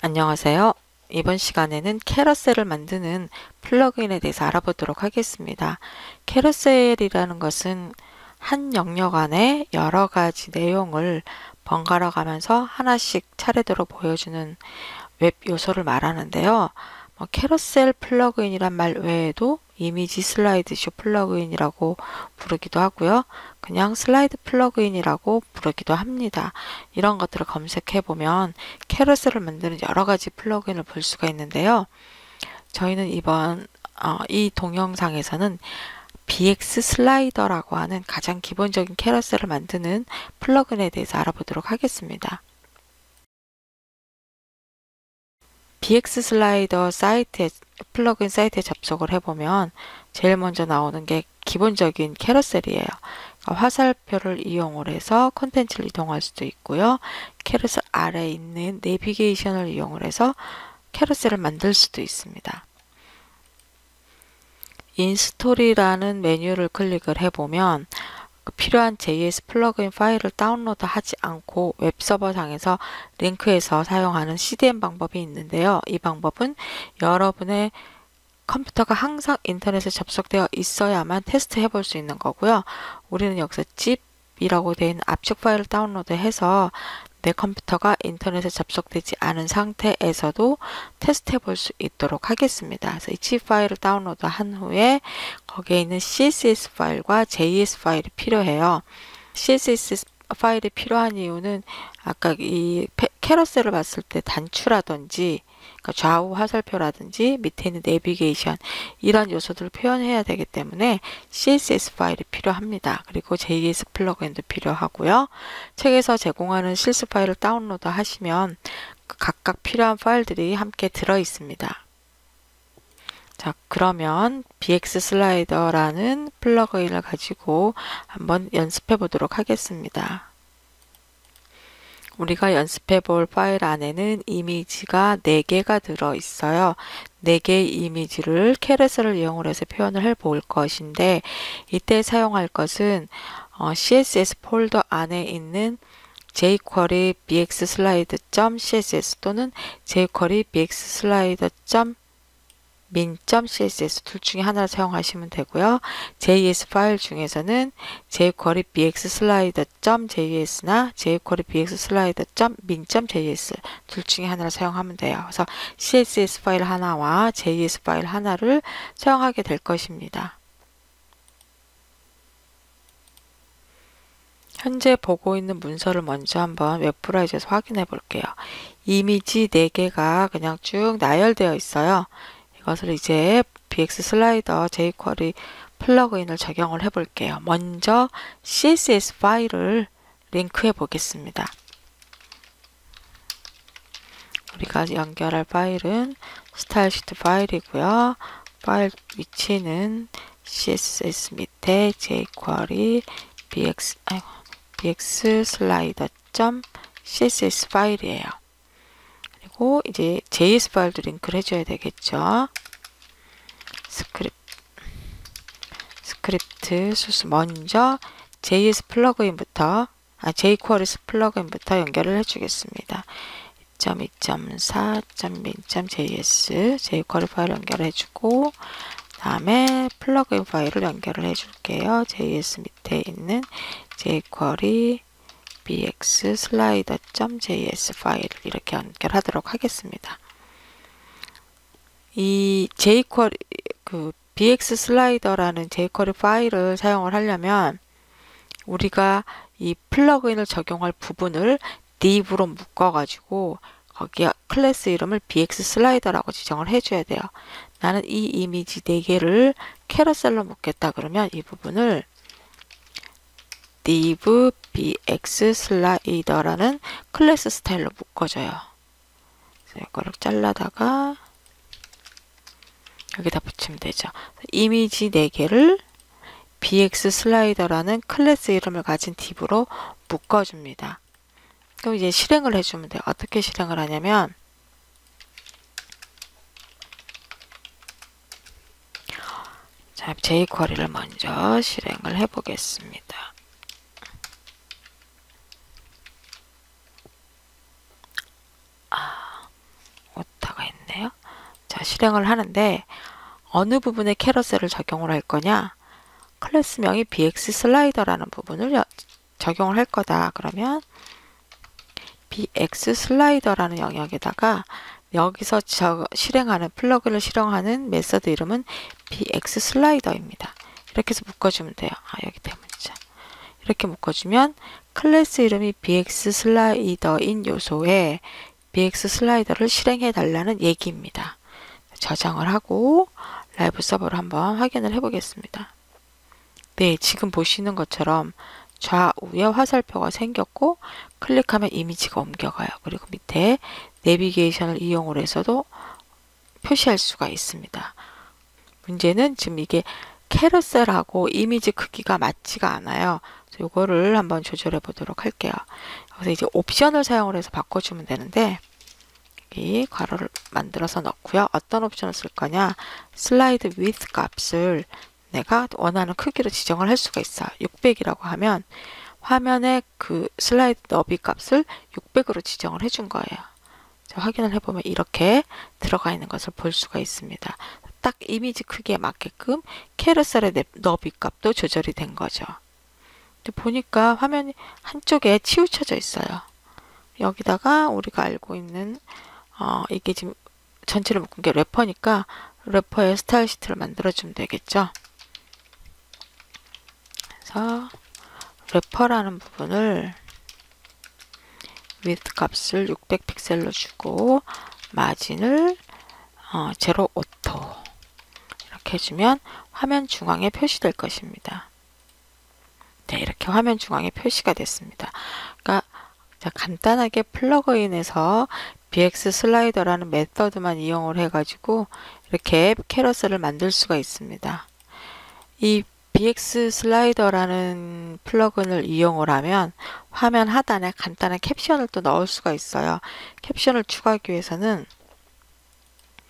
안녕하세요. 이번 시간에는 캐러셀을 만드는 플러그인에 대해서 알아보도록 하겠습니다. 캐러셀이라는 것은 한 영역 안에 여러 가지 내용을 번갈아 가면서 하나씩 차례대로 보여주는 웹 요소를 말하는데요. 캐러셀 플러그인이란 말 외에도 이미지 슬라이드쇼 플러그인이라고 부르기도 하고요. 그냥 슬라이드 플러그인이라고 부르기도 합니다. 이런 것들을 검색해 보면 캐러셀을 만드는 여러 가지 플러그인을 볼 수가 있는데요. 저희는 이번 이 동영상에서는 BX 슬라이더라고 하는 가장 기본적인 캐러셀을 만드는 플러그인에 대해서 알아보도록 하겠습니다. BX 슬라이더 사이트에 플러그인 사이트에 접속을 해보면 제일 먼저 나오는 게 기본적인 캐러셀이에요. 그러니까 화살표를 이용을 해서 콘텐츠를 이동할 수도 있고요. 캐러셀 아래에 있는 내비게이션을 이용을 해서 캐러셀을 만들 수도 있습니다. 인스톨이라는 메뉴를 클릭을 해보면 필요한 JS 플러그인 파일을 다운로드 하지 않고 웹서버상에서 링크해서 사용하는 CDN 방법이 있는데요. 이 방법은 여러분의 컴퓨터가 항상 인터넷에 접속되어 있어야만 테스트 해볼 수 있는 거고요. 우리는 여기서 zip이라고 되어 있는 압축 파일을 다운로드해서 내 컴퓨터가 인터넷에 접속되지 않은 상태에서도 테스트 해볼 수 있도록 하겠습니다. 그래서 이 zip 파일을 다운로드 한 후에 거기에 있는 CSS 파일과 JS 파일이 필요해요. CSS 파일이 필요한 이유는 아까 이 캐러셀을 봤을 때 단추라든지 그러니까 좌우 화살표라든지 밑에 있는 내비게이션 이런 요소들을 표현해야 되기 때문에 CSS 파일이 필요합니다. 그리고 JS 플러그인도 필요하고요. 책에서 제공하는 실습 파일을 다운로드 하시면 각각 필요한 파일들이 함께 들어 있습니다. 자, 그러면 BX 슬라이더라는 플러그인을 가지고 한번 연습해 보도록 하겠습니다. 우리가 연습해 볼 파일 안에는 이미지가 4개가 들어 있어요. 4개의 이미지를 캐러셀을 이용을 해서 표현을 해 볼 것인데 이때 사용할 것은 CSS 폴더 안에 있는 jQuery bxslide.css 또는 jQuery bxslide.min.css 둘 중에 하나를 사용하시면 되고요. JS 파일 중에서는 jQuery bxslide.js나 jQuery bxslide.min.js 둘 중에 하나를 사용하면 돼요. 그래서 CSS 파일 하나와 JS 파일 하나를 사용하게 될 것입니다. 현재 보고 있는 문서를 먼저 한번 웹 브라우저에서 확인해 볼게요. 이미지 4개가 그냥 쭉 나열되어 있어요. 이것을 이제 BX 슬라이더 jQuery 플러그인을 적용을 해 볼게요. 먼저 CSS 파일을 링크해 보겠습니다. 우리가 연결할 파일은 스타일시트 파일이고요. 파일 위치는 CSS 밑에 jQuery bx 슬라이더.css 파일이에요. 그리고 이제 JS 파일도 링크를 해줘야 되겠죠. 스크립트 소스 먼저 JS 플러그인부터 jQuery 플러그인부터 연결을 해주겠습니다. 2.2.4.min.js jQuery 파일 연결해주고 다음에 플러그인 파일을 연결을 해줄게요. JS 밑에 있는 jQuery bxslide.js 파일을 이렇게 연결하도록 하겠습니다. 이 jQuery bx 슬라이더라는 jQuery 파일을 사용을 하려면 우리가 이 플러그인을 적용할 부분을 div로 묶어가지고 거기에 클래스 이름을 bx 슬라이더라고 지정을 해줘야 돼요. 나는 이 이미지 4개를 캐러셀로 묶겠다 그러면 이 부분을 div bx 슬라이더라는 클래스 스타일로 묶어줘요. 그래서 이거를 잘라다가 여기다 붙이면 되죠. 이미지 4개를 bx 슬라이더라는 클래스 이름을 가진 div로 묶어줍니다. 그럼 이제 실행을 해주면 돼요. 어떻게 실행을 하냐면 자, jQuery를 먼저 실행을 해보겠습니다. 자, 실행을 하는데 어느 부분에 캐러셀을 적용을 할 거냐? 클래스명이 bx 슬라이더라는 부분을 적용을 할 거다. 그러면 bx 슬라이더라는 영역에다가 여기서 실행하는 플러그를 실행하는 메서드 이름은 bx 슬라이더입니다. 이렇게 해서 묶어주면 돼요. 여기 대문자. 이렇게 묶어주면 클래스 이름이 bx 슬라이더인 요소에 bx 슬라이더를 실행해 달라는 얘기입니다. 저장을 하고 라이브 서버로 한번 확인을 해 보겠습니다. 네, 지금 보시는 것처럼 좌우에 화살표가 생겼고 클릭하면 이미지가 옮겨가요. 그리고 밑에 내비게이션을 이용을 해서도 표시할 수가 있습니다. 문제는 지금 이게 캐러셀하고 이미지 크기가 맞지가 않아요. 이거를 한번 조절해 보도록 할게요. 그래서 이제 옵션을 사용을 해서 바꿔주면 되는데 여기 괄호를 만들어서 넣고요. 어떤 옵션을 쓸 거냐? 슬라이드 width 값을 내가 원하는 크기로 지정을 할 수가 있어요. 600이라고 하면 화면에 그 슬라이드 너비 값을 600으로 지정을 해준 거예요. 확인을 해보면 이렇게 들어가 있는 것을 볼 수가 있습니다. 딱 이미지 크기에 맞게끔 캐러셀의 너비 값도 조절이 된 거죠. 보니까 화면이 한쪽에 치우쳐져 있어요. 여기다가 우리가 알고 있는 이게 지금 전체를 묶은 게 래퍼니까 래퍼의 스타일 시트를 만들어주면 되겠죠. 그래서 래퍼라는 부분을 width 값을 600 픽셀로 주고 마진을 제로 오토 이렇게 해주면 화면 중앙에 표시될 것입니다. 네, 이렇게 화면 중앙에 표시가 됐습니다. 그러니까 간단하게 플러그인에서 bx 슬라이더라는 메서드만 이용을 해가지고 이렇게 캐러셀을 만들 수가 있습니다. 이 bx 슬라이더라는 플러그인을 이용을 하면 화면 하단에 간단한 캡션을 또 넣을 수가 있어요. 캡션을 추가하기 위해서는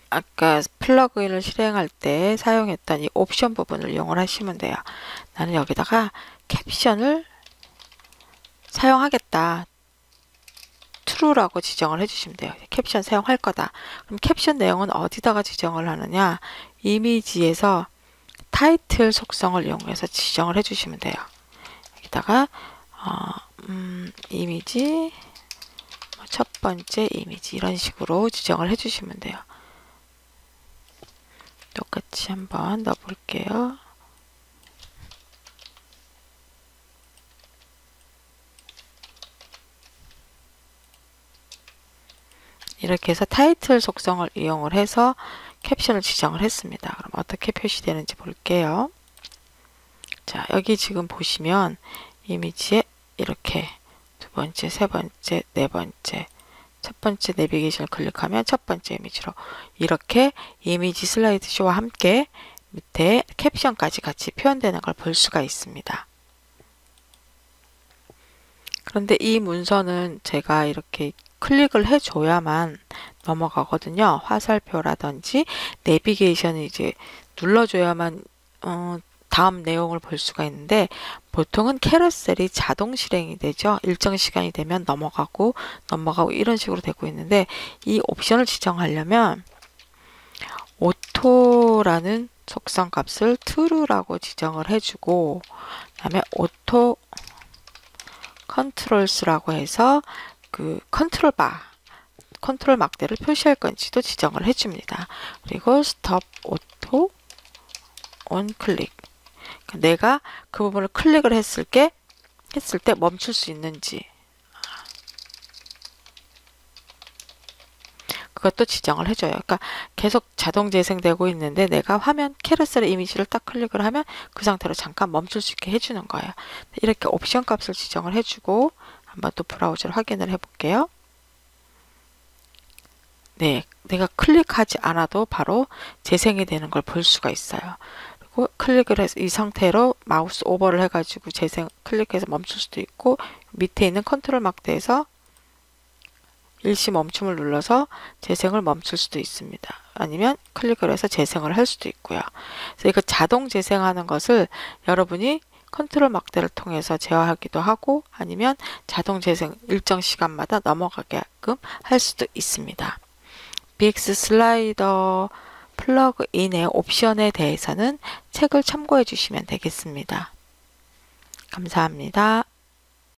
아까 플러그인을 실행할 때 사용했던 이 옵션 부분을 이용을 하시면 돼요. 나는 여기다가 캡션을 사용하겠다. true라고 지정을 해주시면 돼요. 캡션 사용할 거다. 그럼 캡션 내용은 어디다가 지정을 하느냐? 이미지에서 타이틀 속성을 이용해서 지정을 해주시면 돼요. 여기다가 이미지 첫 번째 이미지 이런 식으로 지정을 해주시면 돼요. 똑같이 한번 넣어볼게요. 이렇게 해서 타이틀 속성을 이용을 해서 캡션을 지정을 했습니다. 그럼 어떻게 표시되는지 볼게요. 자, 여기 지금 보시면 이미지에 이렇게 두 번째, 세 번째, 네 번째, 첫 번째 내비게이션을 클릭하면 첫 번째 이미지로 이렇게 이미지 슬라이드 쇼와 함께 밑에 캡션까지 같이 표현되는 걸 볼 수가 있습니다. 그런데 이 문서는 제가 이렇게 클릭을 해줘야만 넘어가거든요. 화살표라든지 내비게이션을 이제 눌러줘야만 다음 내용을 볼 수가 있는데 보통은 캐러셀이 자동 실행이 되죠. 일정 시간이 되면 넘어가고 이런 식으로 되고 있는데 이 옵션을 지정하려면 오토라는 속성 값을 true라고 지정을 해주고 그다음에 오토 컨트롤스라고 해서 그 컨트롤 막대를 표시할 건지도 지정을 해줍니다. 그리고 스톱 오토 온 클릭 내가 그 부분을 클릭을 했을 때 멈출 수 있는지 그것도 지정을 해줘요. 그러니까 계속 자동 재생되고 있는데 내가 화면 캐러셀의 이미지를 딱 클릭을 하면 그 상태로 잠깐 멈출 수 있게 해주는 거예요. 이렇게 옵션 값을 지정을 해주고 한번 또 브라우저를 확인을 해볼게요. 네, 내가 클릭하지 않아도 바로 재생이 되는 걸 볼 수가 있어요. 그리고 클릭을 해서 이 상태로 마우스 오버를 해가지고 재생 클릭해서 멈출 수도 있고 밑에 있는 컨트롤 막대에서 일시 멈춤을 눌러서 재생을 멈출 수도 있습니다. 아니면 클릭을 해서 재생을 할 수도 있고요. 그래서 이거 자동 재생하는 것을 여러분이 컨트롤 막대를 통해서 제어하기도 하고 아니면 자동 재생 일정 시간마다 넘어가게끔 할 수도 있습니다. bx 슬라이더 플러그인의 옵션에 대해서는 책을 참고해 주시면 되겠습니다. 감사합니다.